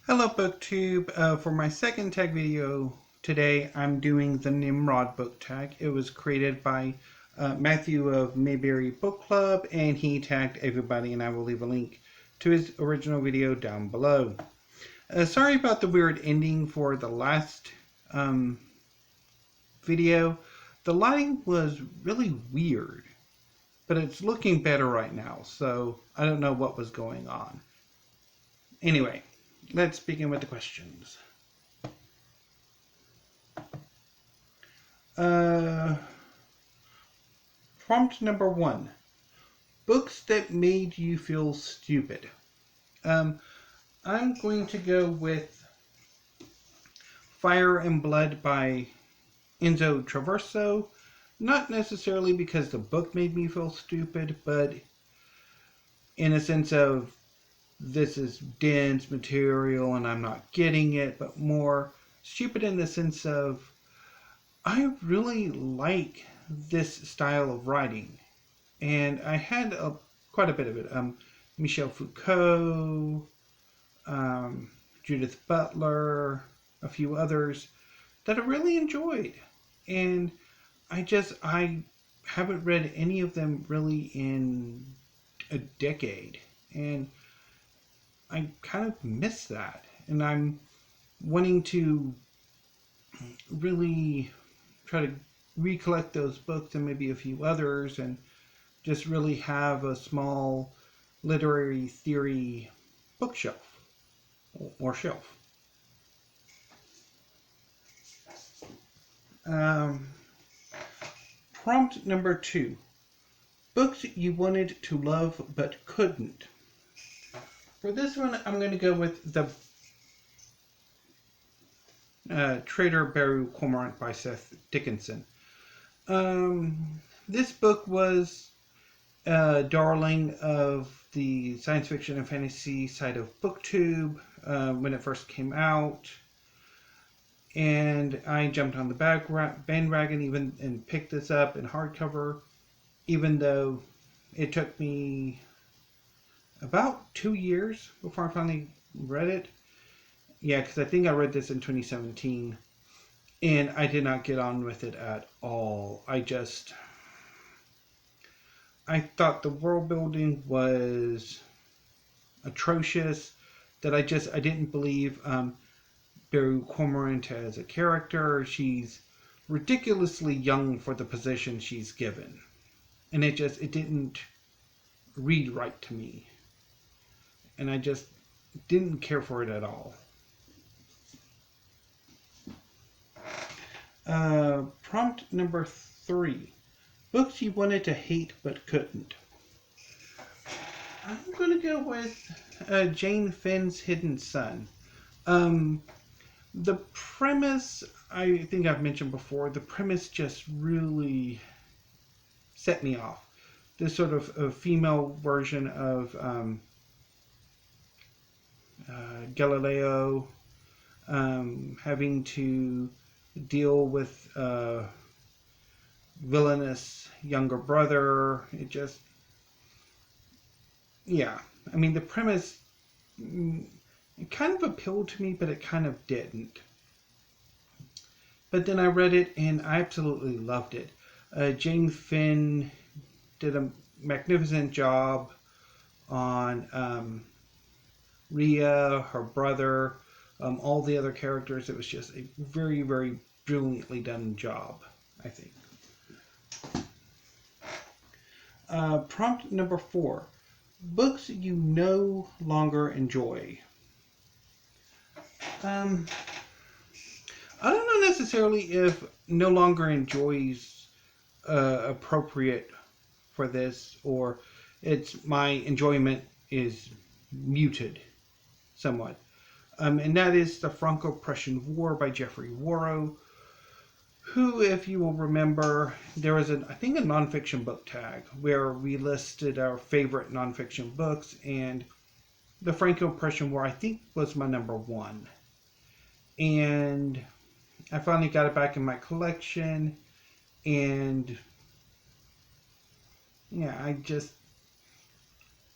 Hello BookTube. For my second tag video today, I'm doing the Nimrod Book Tag. It was created by Matthew of Mayberry Book Club, and he tagged everybody, and I will leave a link to his original video down below. Sorry about the weird ending for the last video. The lighting was really weird, but it's looking better right now, so I don't know what was going on. Anyway, let's begin with the questions. Prompt number 1. Books that made you feel stupid. I'm going to go with Fire and Blood by Enzo Traverso. Not necessarily because the book made me feel stupid, but in a sense of this is dense material and I'm not getting it, but more stupid in the sense of I really like this style of writing, and I had quite a bit of it. Michel Foucault, Judith Butler, a few others that I really enjoyed, and I haven't read any of them really in a decade, and I kind of miss that, and I'm wanting to really try to recollect those books and maybe a few others and just really have a small literary theory bookshelf or shelf. Prompt number 2. Books you wanted to love but couldn't. For this one, I'm going to go with the Traitor, Cormorant by Seth, Dickinson. This book was a darling of the science fiction and fantasy side of BookTube when it first came out, and I jumped on the bandwagon and picked this up in hardcover, even though it took me about 2 years before I finally read it. Yeah, because I think I read this in 2017, and I did not get on with it at all. I thought the world building was atrocious, that I didn't believe Cormorant as a character. She's ridiculously young for the position she's given, and it didn't read right to me, and I just didn't care for it at all. Prompt number 3. Books you wanted to hate but couldn't. I'm going to go with Jaine Fenn's Hidden Sun. The premise, I think I've mentioned before, the premise just really set me off. This sort of a female version of Galileo having to deal with a villainous younger brother. It the premise, it kind of appealed to me, but it kind of didn't. But then I read it and I absolutely loved it. Jaine Fenn did a magnificent job on Rhea, her brother, all the other characters. It was just a very, very brilliantly done job, I think. Prompt number 4. Books you no longer enjoy. I don't know necessarily if no longer enjoys appropriate for this, or it's my enjoyment is muted somewhat. And that is the Franco-Prussian War by Geoffrey Wawro, who, if you will remember, there was I think a nonfiction book tag where we listed our favorite nonfiction books, and the Franco-Prussian War, I think, was my number 1. And I finally got it back in my collection, and yeah,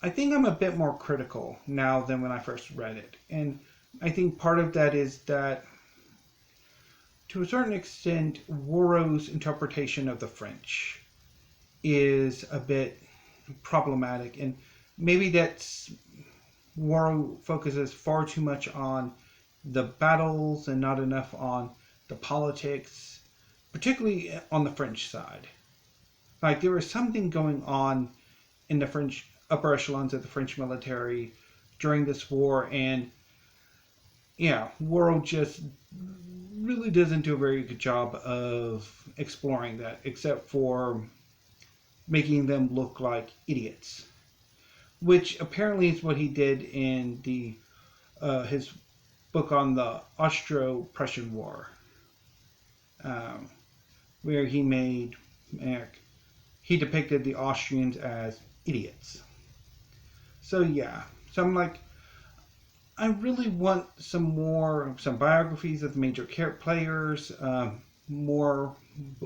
I think I'm a bit more critical now than when I first read it. And I think part of that is that, to a certain extent, Wawro's interpretation of the French is a bit problematic, and maybe that's Wawro focuses far too much on the battles and not enough on the politics, particularly on the French side. Like, there was something going on in the French upper echelons of the French military during this war, and yeah, Wawro just really doesn't do a very good job of exploring that, except for making them look like idiots, which apparently is what he did in the his book on the Austro-Prussian War, where he depicted the Austrians as idiots. So yeah, so I'm like, I really want some biographies of the major players, more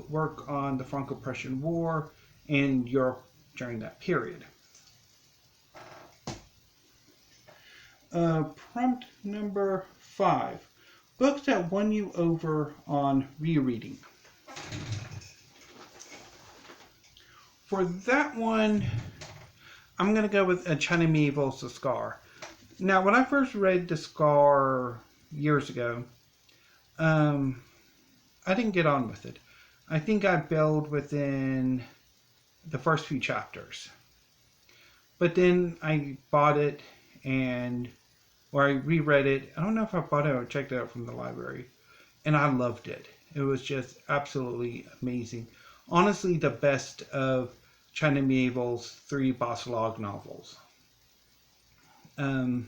work on the Franco-Prussian War and Europe during that period. Prompt number 5. Books that won you over on rereading. For that one, I'm going to go with China Mieville's The Scar. Now, when I first read The Scar years ago, I didn't get on with it. I think I bailed within the first few chapters. But then I bought it or I reread it. I don't know if I bought it or checked it out from the library. And I loved it. It was just absolutely amazing. Honestly, the best of China Mieville's 3 Bosselog novels. I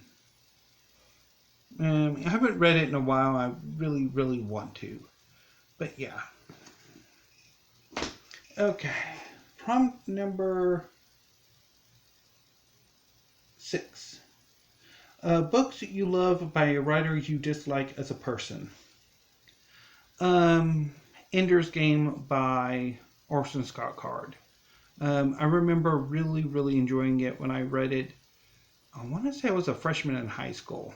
haven't read it in a while. I really, really want to. But yeah. Okay. Prompt number 6. Books that you love by a writer you dislike as a person. Ender's Game by Orson Scott Card. I remember really, really enjoying it when I read it. I want to say I was a freshman in high school.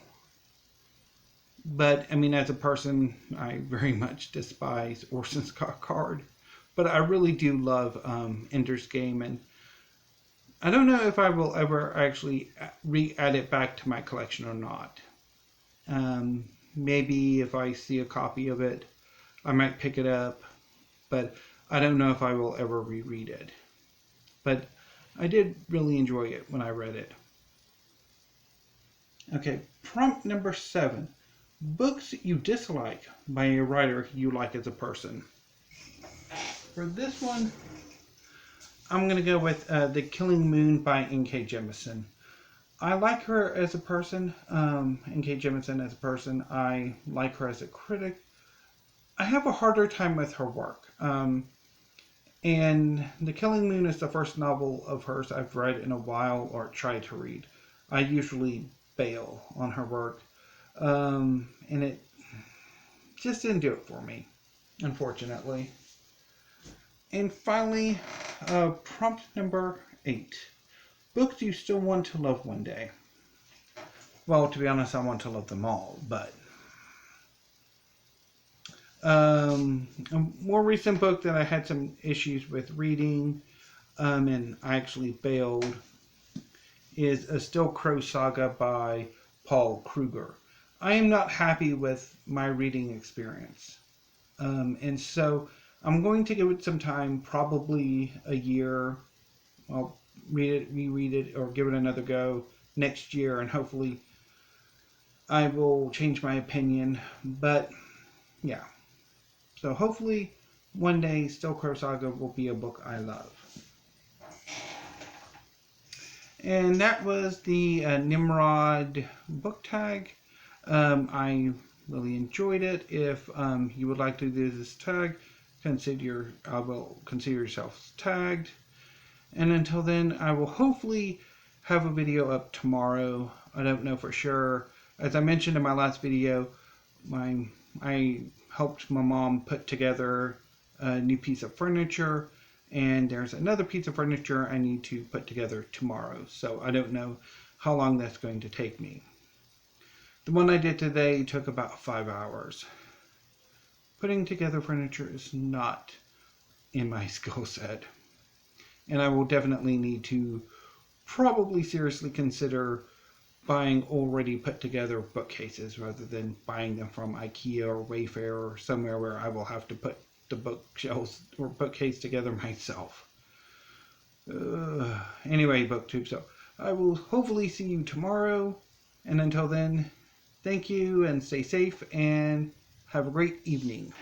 But, I mean, as a person, I very much despise Orson Scott Card. But I really do love Ender's Game. And I don't know if I will ever actually re-add it back to my collection or not. Maybe if I see a copy of it, I might pick it up. But I don't know if I will ever reread it. But I did really enjoy it when I read it. Okay, prompt number 7. Books you dislike by a writer you like as a person. For this one, I'm going to go with The Killing Moon by N.K. Jemisin. I like her as a person, N.K. Jemisin as a person. I like her as a critic. I have a harder time with her work. And The Killing Moon is the first novel of hers I've read in a while or tried to read. I usually bail on her work. And it just didn't do it for me, unfortunately. And finally, prompt number 8. Books you still want to love one day. Well, to be honest, I want to love them all, but a more recent book that I had some issues with reading, and I actually bailed, is A Still Crow Saga by Paul Krueger. I am not happy with my reading experience. And so I'm going to give it some time, probably a year. I'll reread it, or give it another go next year, and hopefully I will change my opinion. But yeah. So hopefully one day Still Crow Saga will be a book I love. And that was the Nimrod Book Tag. I really enjoyed it. If you would like to do this tag, I will consider yourselves tagged. And until then, I will hopefully have a video up tomorrow. I don't know for sure. As I mentioned in my last video, I helped my mom put together a new piece of furniture, and there's another piece of furniture I need to put together tomorrow. So I don't know how long that's going to take me. The one I did today took about 5 hours. Putting together furniture is not in my skill set. And I will definitely need to probably seriously consider buying already put together bookcases rather than buying them from IKEA or Wayfair or somewhere where I will have to put the bookshelves or bookcase together myself. Anyway, BookTube, so I will hopefully see you tomorrow. And until then, thank you and stay safe and have a great evening.